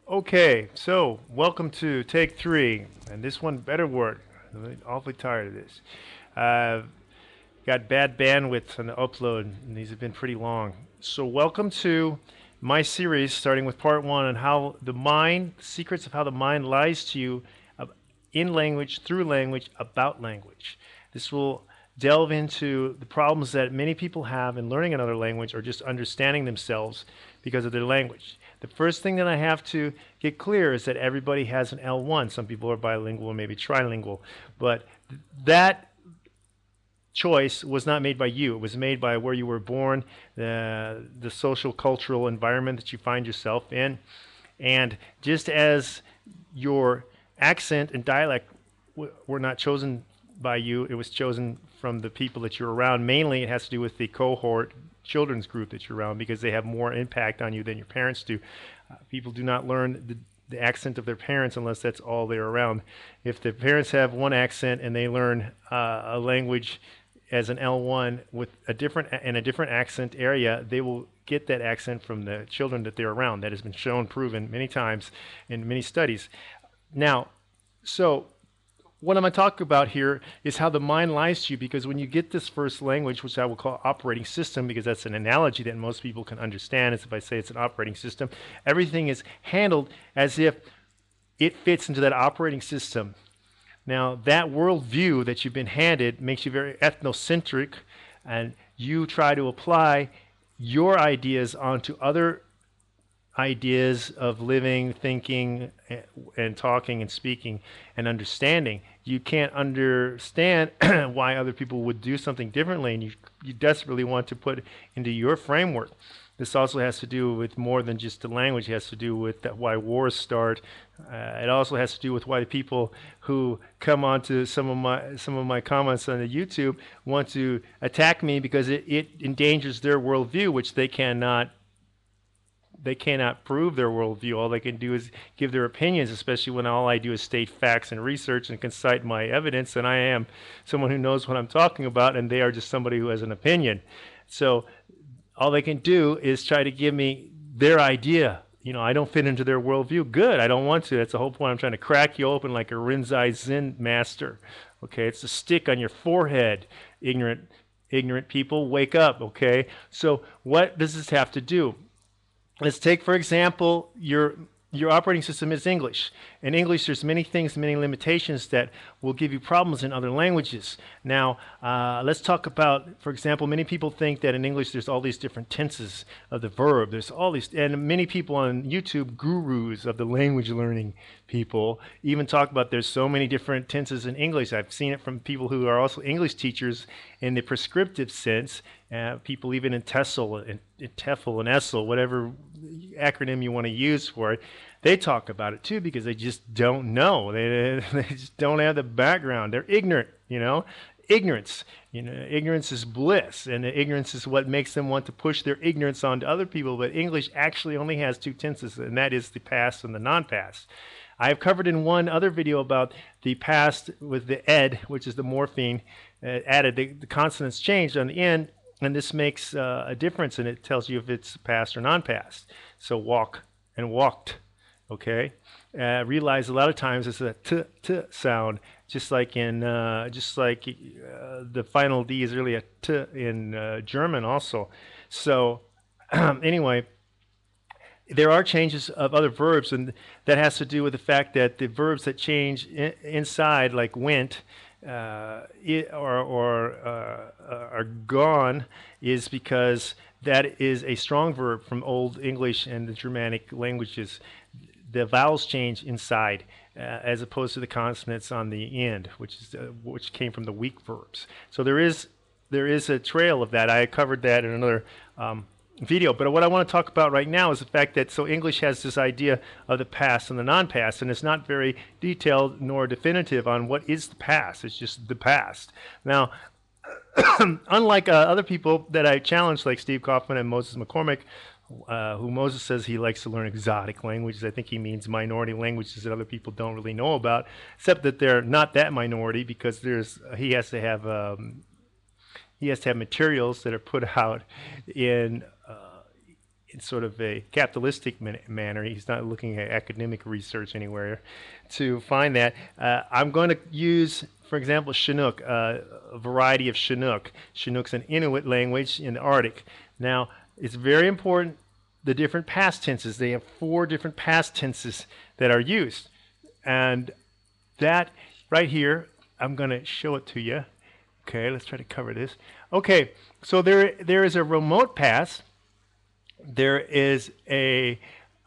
Okay, so welcome to take three, and this one better work. I'm awfully tired of this. Uh, got bad bandwidth on the upload, and these have been pretty long. So welcome to my series, starting with part one on how the mind, secrets of how the mind lies to you in language, through language, about language. This will delve into the problems that many people have in learning another language or just understanding themselves because of their language. The first thing that I have to get clear is that everybody has an L1. Some people are bilingual or maybe trilingual, but that choice was not made by you. It was made by where you were born, the social cultural environment that you find yourself in. And just as your accent and dialect were not chosen by you, it was chosen from the people that you're around. Mainly, it has to do with the cohort children's group that you're around because they have more impact on you than your parents do. People do not learn the accent of their parents unless that's all they're around. If the parents have one accent and they learn a language as an L1 with a different accent area, they will get that accent from the children that they're around. That has been shown, proven many times in many studies. Now, so what I'm going to talk about here is how the mind lies to you, because when you get this first language, which I will call operating system, because that's an analogy that most people can understand, is if I say it's an operating system, everything is handled as if it fits into that operating system. Now, that worldview that you've been handed makes you very ethnocentric, and you try to apply your ideas onto other ideas of living, thinking, and talking and speaking and understanding. You can't understand why other people would do something differently, and you desperately want to put into your framework. This also has to do with more than just the language. It has to do with why wars start. It also has to do with why the people who come onto some of my comments on the YouTube want to attack me because it endangers their worldview, which they cannot prove their worldview. All they can do is give their opinions, especially when all I do is state facts and research and can cite my evidence, and I am someone who knows what I'm talking about, and they are just somebody who has an opinion. So all they can do is try to give me their idea. I don't fit into their worldview. Good, I don't want to. That's the whole point. I'm trying to crack you open like a Rinzai Zen master. Okay, it's a stick on your forehead, ignorant people. Wake up, okay? So what does this have to do? Let's take, for example, your operating system is English. In English, there's many things, many limitations that will give you problems in other languages. Now, let's talk about, for example, many people think that in English there's all these different tenses of the verb. There's all these, and many people on YouTube, gurus of the language learning people, even talk about there's so many different tenses in English. I've seen it from people who are also English teachers in the prescriptive sense. People even in TESOL and TEFL and ESOL, whatever acronym you want to use for it, they talk about it too because they just don't know. They just don't have the background. They're ignorant, Ignorance. Ignorance is bliss, and ignorance is what makes them want to push their ignorance onto other people. But English actually only has two tenses, and that is the past and the non-past. I have covered in one other video about the past with the ed, which is the morpheme added. The consonants changed on the end, and this makes a difference, and it tells you if it's past or non-past. So walk and walked, okay? Realize a lot of times it's a t sound, just like the final D is really a t in German also. So anyway, there are changes of other verbs, and that has to do with the fact that the verbs that change inside, like went, are gone, is because that is a strong verb from Old English and the Germanic languages. The vowels change inside, as opposed to the consonants on the end, which came from the weak verbs. So there is a trail of that. I covered that in another video. But what I want to talk about right now is the fact that English has this idea of the past and the non-past, and it's not very detailed nor definitive on what is the past. It's just the past. Now, unlike other people that I challenged, like Steve Kaufman and Moses McCormick, who Moses says he likes to learn exotic languages. I think he means minority languages that other people don't really know about, except that they're not that minority because he has to have materials that are put out in in sort of a capitalistic manner. He's not looking at academic research anywhere to find that. I'm going to use, for example, Chinook, a variety of Chinook. Chinook's an Inuit language in the Arctic. Now, it's very important, the different past tenses. They have 4 different past tenses that are used. And that right here, I'm going to show it to you. Okay, let's try to cover this. Okay, so there is a remote past. There is a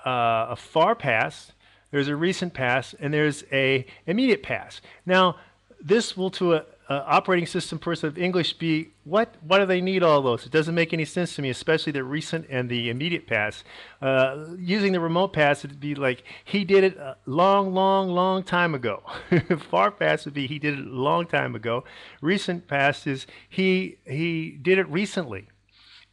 far past, there's a recent past, and there's a immediate past. Now, this will, to a operating system person of English, be why do they need all those? It doesn't make any sense to me, especially the recent and the immediate past. Using the remote past, it'd be like he did it a long time ago. Far past would be he did it a long time ago. Recent past is he did it recently.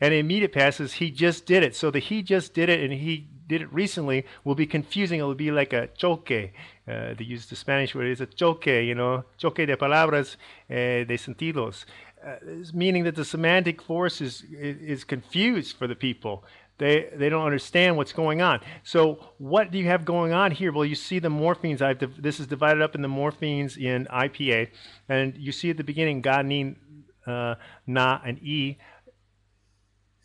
And immediate past is he just did it. So the he just did it and he did it recently will be confusing. It will be like a choque. They use the Spanish word. It's a choque, choque de palabras, de sentidos. Meaning that the semantic force is confused for the people. They don't understand what's going on. So what do you have going on here? Well, you see the morphemes. This is divided up in the morphemes in IPA. And you see at the beginning, ga, ni, na, and e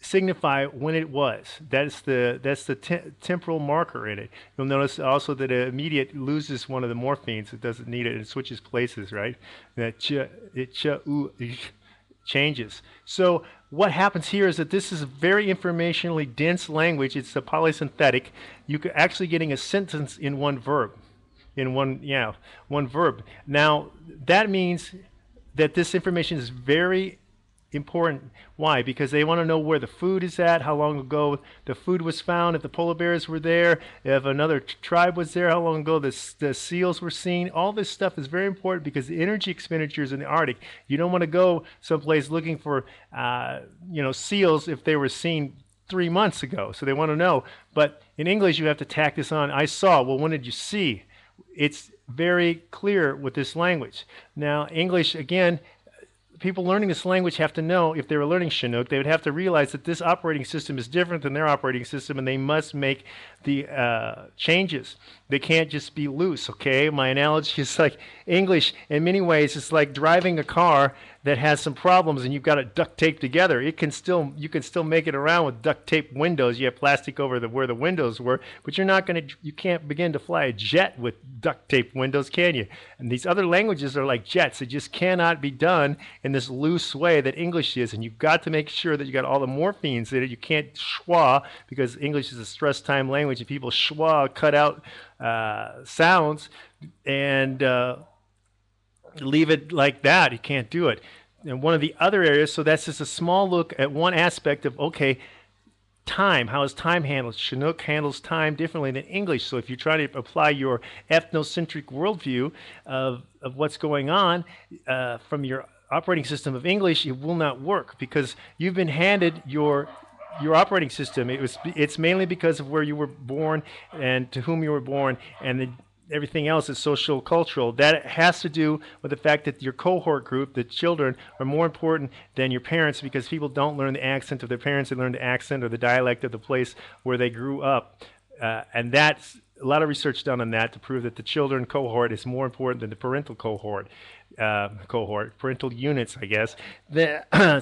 signify when it was. That's the temporal marker in it. You'll notice also that immediate loses one of the morphemes. It doesn't need it. It switches places, right? That changes. So what happens here is that this is a very informationally dense language. It's a polysynthetic. You could actually getting a sentence in one verb. One verb. Now that means that this information is very important. Why? Because they want to know where the food is at, how long ago the food was found, if the polar bears were there, if another tribe was there, how long ago the seals were seen. All this stuff is very important because the energy expenditures in the Arctic, you don't want to go someplace looking for seals if they were seen 3 months ago. So they want to know. But in English you have to tack this on. I saw. Well, when did you see? It's very clear with this language. Now English, again, people learning this language have to know, if they were learning Chinook, they would have to realize that this operating system is different than their operating system, and they must make the changes. They can't just be loose, okay? My analogy is like English, in many ways, it's like driving a car that has some problems and you've got it duct taped together. You can still make it around with duct tape windows. You have plastic over where the windows were, but you can't begin to fly a jet with duct tape windows, can you? And these other languages are like jets. It just cannot be done in this loose way that English is, and you've got to make sure that you got all the morphemes in it. You can't schwa, because English is a stress time language, and people schwa, cut out sounds and leave it like that. You can't do it. And one of the other areas, so that's just a small look at one aspect of, okay, time. How is time handled? Chinook handles time differently than English. So if you try to apply your ethnocentric worldview of what's going on from your operating system of English, it will not work, because you've been handed your operating system. It's mainly because of where you were born and to whom you were born, and everything else is social cultural. That has to do with the fact that your cohort group, the children, are more important than your parents, because people don't learn the accent of their parents. They learn the accent or the dialect of the place where they grew up. And that's a lot of research done on that to prove that the children cohort is more important than the parental cohort. Parental units, I guess.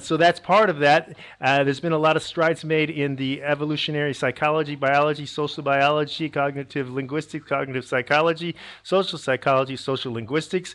So that's part of that. There's been a lot of strides made in the evolutionary psychology, biology, social biology, cognitive linguistics, cognitive psychology, social linguistics,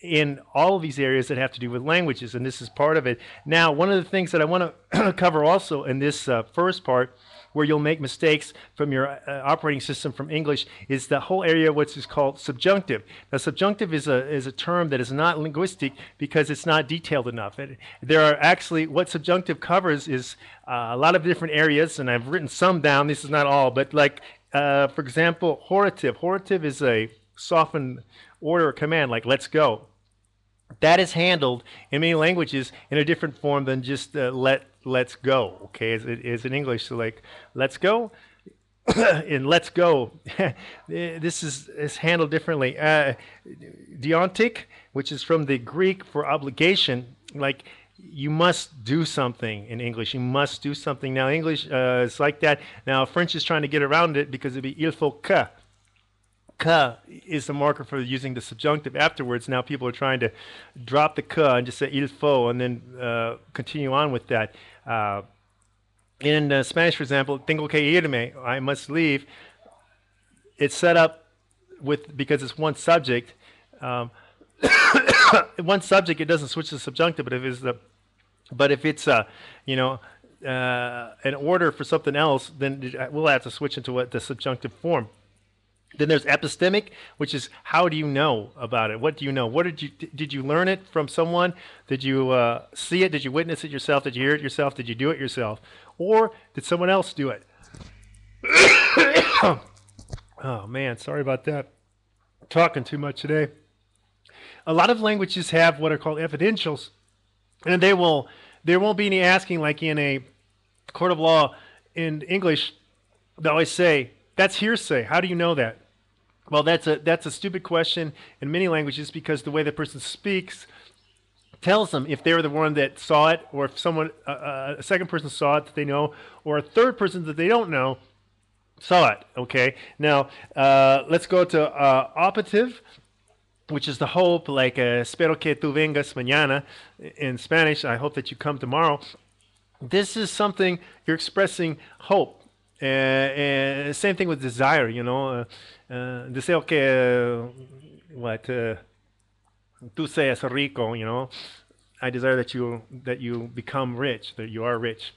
in all of these areas that have to do with languages, and this is part of it. Now, one of the things that I want to cover also in this first part, where you'll make mistakes from your operating system from English, is the whole area of what is called subjunctive. Now, subjunctive is a term that is not linguistic because it's not detailed enough. There are actually, what subjunctive covers is a lot of different areas, and I've written some down. This is not all, but like, for example, horative. Horative is a softened order or command, like let's go. That is handled in many languages in a different form than just let's go, okay, as it is in English. So like, let's go, and let's go. This is handled differently. Deontic, which is from the Greek for obligation, like you must do something in English. You must do something. Now, English is like that. Now, French is trying to get around it because it'd be il faut que. Que is the marker for using the subjunctive afterwards. Now, people are trying to drop the que and just say il faut and then continue on with that. In Spanish, for example, tengo que irme, I must leave. It's set up with because it's one subject. One subject, it doesn't switch to subjunctive, but if it's you know an order for something else, then we'll have to switch into what the subjunctive form. Then there's epistemic, which is how do you know about it? What do you know? What did you learn it from someone? Did you see it? Did you witness it yourself? Did you hear it yourself? Did you do it yourself? Or did someone else do it? Oh man, sorry about that. Talking too much today. A lot of languages have what are called evidentials, and there won't be any asking like in a court of law in English. They always say that's hearsay. How do you know that? Well, that's a stupid question in many languages because the way the person speaks tells them if they're the one that saw it, or if someone a second person saw it that they know, or a third person that they don't know saw it. Okay. Now let's go to optative, which is the hope, like espero que tú vengas mañana in Spanish. I hope that you come tomorrow. This is something you're expressing hope. Same thing with desire, you know. Deseo que tú seas rico, you know. I desire that you become rich, that you are rich.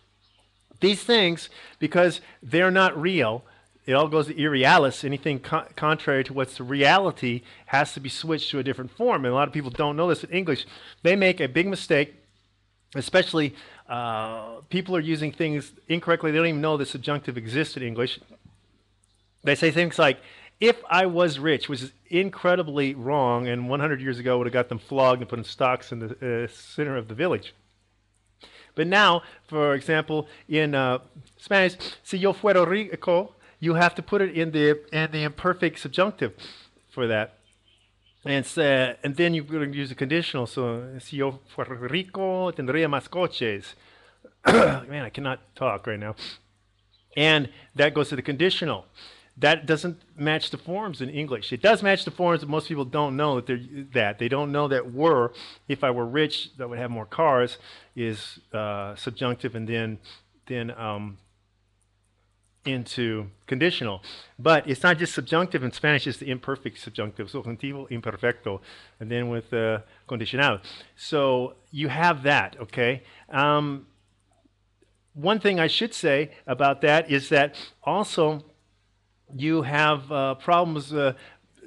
These things, because they're not real, it all goes to irrealis. Anything contrary to what's the reality has to be switched to a different form. And a lot of people don't know this in English. They make a big mistake, especially people are using things incorrectly. They don't even know the subjunctive exists in English. They say things like, if I was rich, which is incredibly wrong, and 100 years ago would have got them flogged and put in stocks in the center of the village. But now, for example, in Spanish, si yo fuera rico, you have to put it in the imperfect subjunctive for that. And then you're going to use a conditional. So, si yo fuera rico, tendría más coches. Man, I cannot talk right now. And that goes to the conditional. That doesn't match the forms in English. It does match the forms, but most people don't know that they don't know that were, if I were rich, that would have more cars, is subjunctive and then into conditional. But it's not just subjunctive in Spanish, it's the imperfect subjunctive, subjuntivo imperfecto, and then with condicional. So you have that, okay? One thing I should say about that is that also you have problems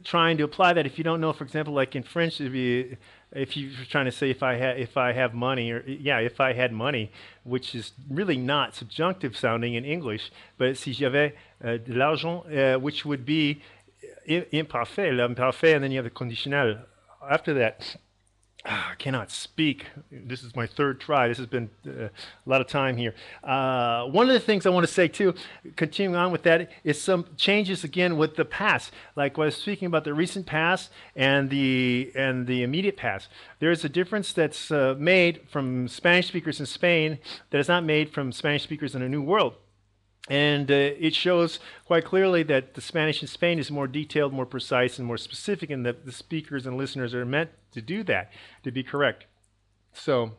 trying to apply that if you don't know. For example, like in French, if you're trying to say if I have money, or if I had money, which is really not subjunctive sounding in English, but si j'avais de l'argent, which would be imparfait, l'imparfait, and then you have the conditionnel after that. I cannot speak. This is my third try. This has been a lot of time here. One of the things I want to say too, continuing on with that, is some changes again with the past. Like when I was speaking about the recent past and the immediate past. There is a difference that's made from Spanish speakers in Spain that is not made from Spanish speakers in a New World. And it shows quite clearly that the Spanish in Spain is more detailed, more precise, and more specific, and that the speakers and listeners are meant to do that, to be correct. So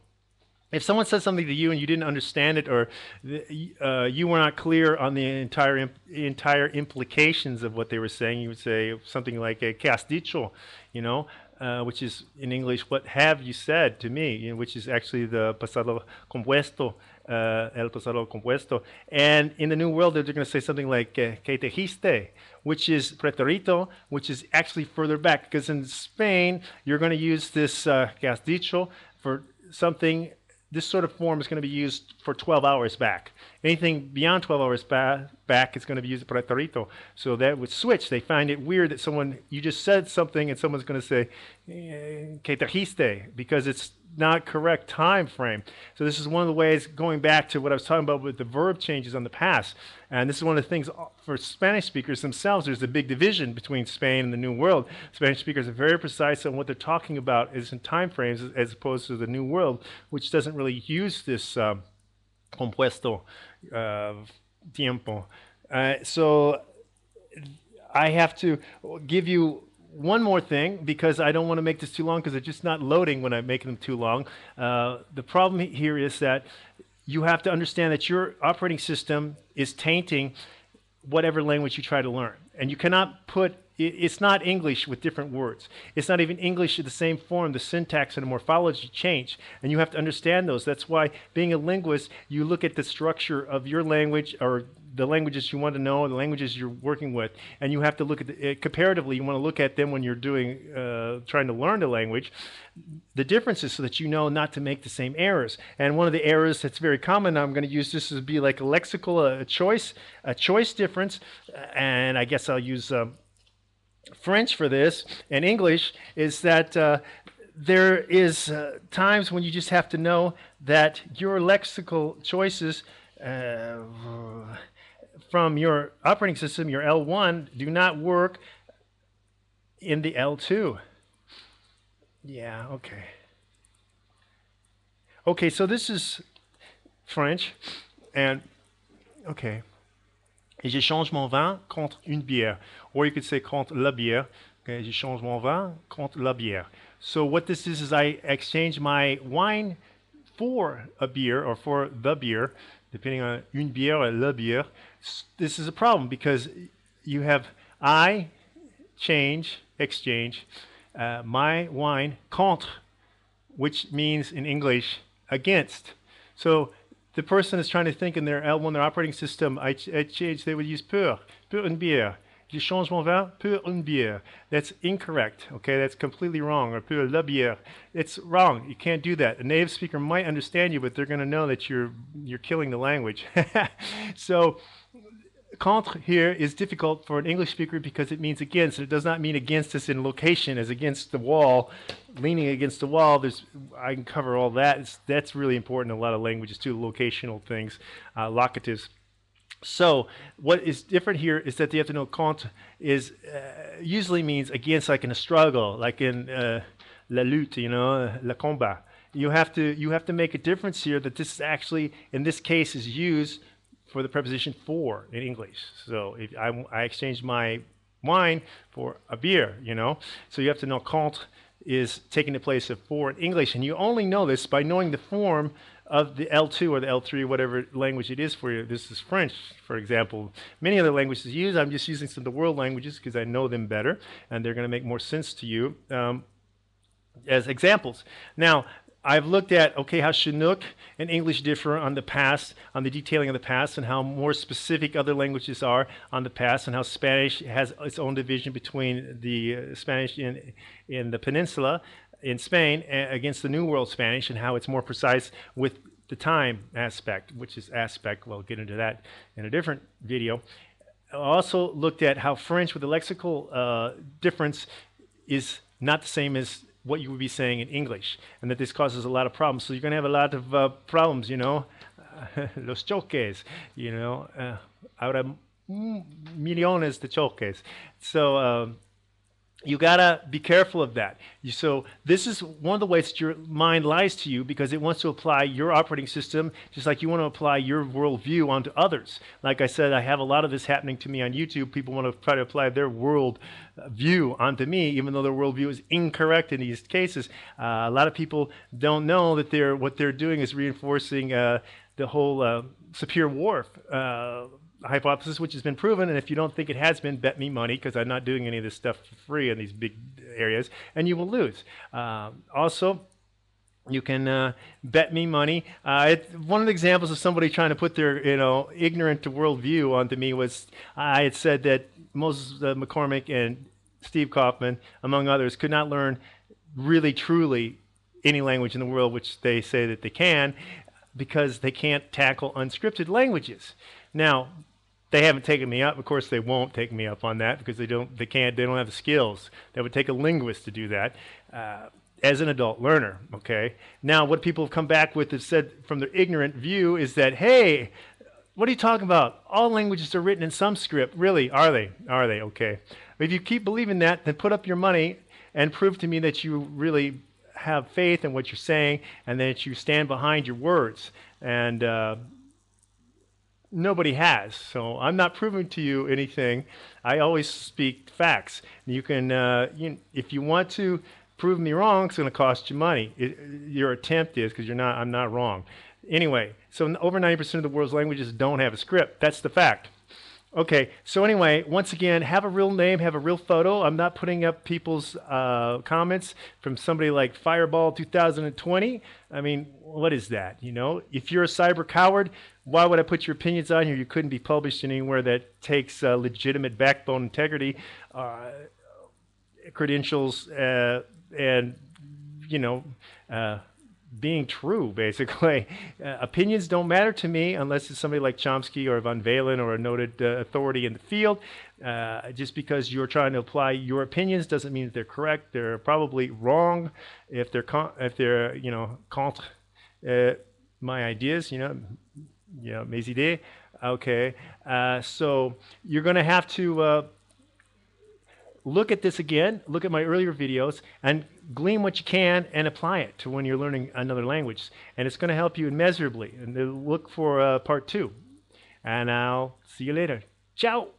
if someone said something to you and you didn't understand it, or you were not clear on the entire implications of what they were saying, you would say something like, ¿Qué has dicho? You know, which is in English, what have you said to me? You know, which is actually the pasado compuesto, el pasado compuesto. And in the New World, they're going to say something like ¿Qué dijiste? Which is preterito, which is actually further back. Because in Spain, you're going to use this ¿Qué has dicho? For something. This sort of form is going to be used for 12 hours back. Anything beyond 12 hours back is going to be used preterito. So that would switch. They find it weird that you just said something and someone's going to say, ¿Qué trajiste? Because not correct time frame. So this is one of the ways, going back to what I was talking about with the verb changes on the past. And this is one of the things for Spanish speakers themselves. There's a big division between Spain and the New World. Spanish speakers are very precise on what they're talking about is in time frames as opposed to the New World, which doesn't really use this compuesto tiempo. So I have to give you one more thing because I don't want to make this too long because it's just not loading when I make them too long. The problem here is that you have to understand that your operating system is tainting whatever language you try to learn. And you cannot put, it's not English with different words. It's not even English in the same form. The syntax and the morphology change. And you have to understand those. That's why being a linguist, you look at the structure of your language or the languages you want to know, the languages you're working with, and you have to look at it comparatively. You want to look at them when you're doing, trying to learn the language, the differences so that you know not to make the same errors. And one of the errors that's very common, I'm going to use this to be like a lexical, a choice difference, and I guess I'll use French for this, and English, is that there is times when you just have to know that your lexical choices from your operating system, your L1, do not work in the L2. Yeah, okay. Okay, so this is French, and okay. Et j'échange mon vin contre une bière. Or you could say contre la bière. Okay, j'échange mon vin contre la bière. So what this is I exchange my wine for a beer or for the beer, depending on une bière or la bière. This is a problem because you have I exchange my wine contre, which means in English against. So the person is trying to think in their L1, their operating system, I change, they would use pour une bière. Je change mon vin pour une bière. That's incorrect, okay? That's completely wrong. Or pour la bière. It's wrong. You can't do that. A native speaker might understand you, but they're going to know that you're killing the language. So contre here is difficult for an English speaker because it means against. It does not mean against us in location as against the wall, leaning against the wall. I can cover all that. That's really important in a lot of languages too, locational things, locatives. So what is different here is that you have to know contre is usually means against, like in a struggle, like in la lutte, you know, le combat. You have to make a difference here that this is actually, in this case, is used for the preposition for in English. So if I exchange my wine for a beer, you know. So you have to know contre is taking the place of for in English, and you only know this by knowing the form of the L2 or the L3, whatever language it is for you. This is French, for example. Many other languages use. I'm just using some of the world languages because I know them better, and they're going to make more sense to you as examples. Now, I've looked at, okay, how Chinook and English differ on the past, on the detailing of the past, and how more specific other languages are on the past, and how Spanish has its own division between the Spanish in the peninsula in Spain against the New World Spanish, and how it's more precise with the time aspect, which is aspect. We'll get into that in a different video. I also looked at how French with the lexical difference is not the same as what you would be saying in English, and that this causes a lot of problems. So you're going to have a lot of problems, you know, los choques, you know, ahora millones de choques. So you gotta be careful of that. So this is one of the ways that your mind lies to you because it wants to apply your operating system just like you want to apply your worldview onto others. Like I said, I have a lot of this happening to me on YouTube. People want to try to apply their world view onto me, even though their worldview is incorrect in these cases. A lot of people don't know that what they're doing is reinforcing the whole superior war hypothesis, which has been proven, and if you don't think it has been, bet me money, because I'm not doing any of this stuff for free in these big areas, and you will lose. Also, you can bet me money. One of the examples of somebody trying to put their, ignorant to worldview onto me was I had said that Moses McCormick and Steve Kaufman, among others, could not learn really, truly any language in the world, which they say that they can, because they can't tackle unscripted languages. Now, they haven't taken me up. Of course, they won't take me up on that because they don't have the skills. That would take a linguist to do that. as an adult learner. Okay. Now, what people have come back with is said from their ignorant view is that, hey, what are you talking about? All languages are written in some script. Really? Are they? Are they? Okay. If you keep believing that, then put up your money and prove to me that you really have faith in what you're saying and that you stand behind your words. And nobody has. So I'm not proving to you anything. I always speak facts. You can, if you want to prove me wrong, it's going to cost you money. Your attempt is, because I'm not wrong. Anyway, so over 90% of the world's languages don't have a script. That's the fact. Okay, so anyway, once again, have a real name, have a real photo. I'm not putting up people's comments from somebody like Fireball 2020. I mean, what is that? You know, if you're a cyber coward, why would I put your opinions on here? You couldn't be published anywhere that takes legitimate backbone integrity, credentials, and, you know, being true, basically. Opinions don't matter to me unless it's somebody like Chomsky or Van Valen or a noted authority in the field. Just because you're trying to apply your opinions doesn't mean that they're correct. They're probably wrong if they're you know, contre my ideas, you know, mes idées. Okay, so you're going to have to look at this again, look at my earlier videos, and glean what you can and apply it to when you're learning another language. And it's going to help you immeasurably. And look for part 2. And I'll see you later. Ciao!